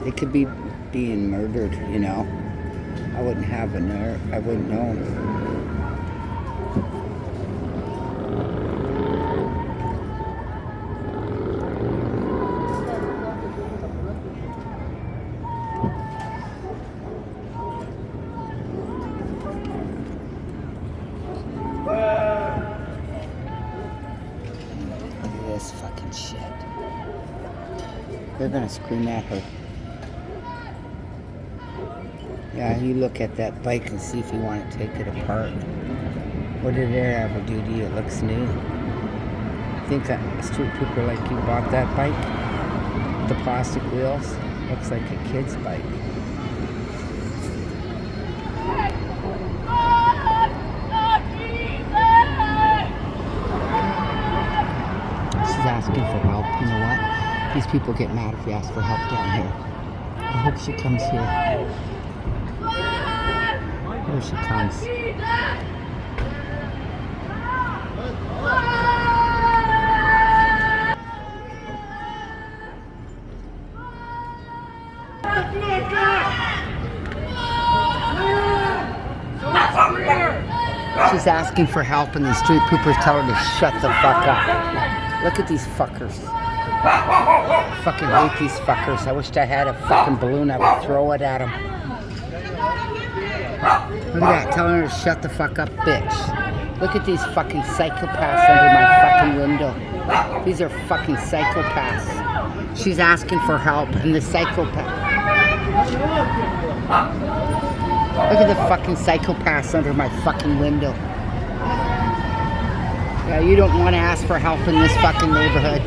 They could be being murdered, you know. I wouldn't have a nerve. I wouldn't know. Look at this fucking shit. They're gonna scream at her. Yeah, you look at that bike and see if you want to take it apart. What did it ever do to you? It looks new. Think a street pooper like you bought that bike? The plastic wheels? Looks like a kid's bike. She's asking for help. You know what? These people get mad if we ask for help down here. I hope she comes here. Here she comes. She's asking for help and these street poopers tell her to shut the fuck up. Look at these fuckers. I fucking hate these fuckers. I wished I had a fucking balloon. I would throw it at them. Look at that, telling her to shut the fuck up, bitch. Look at these fucking psychopaths under my fucking window. These are fucking psychopaths. She's asking for help, and the psychopath. Look at the fucking psychopaths under my fucking window. Yeah, you don't want to ask for help in this fucking neighborhood.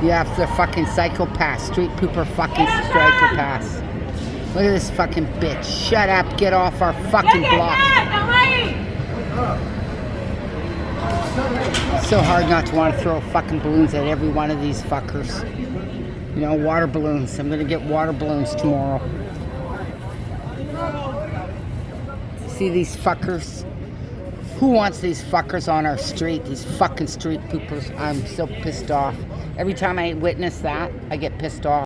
Yeah, the fucking psychopaths, street pooper fucking psychopaths. Look at this fucking bitch. Shut up, get off our fucking block. It's so hard not to want to throw fucking balloons at every one of these fuckers. You know, water balloons. I'm gonna get water balloons tomorrow. See these fuckers? Who wants these fuckers on our street? These fucking street poopers. I'm so pissed off. Every time I witness that, I get pissed off.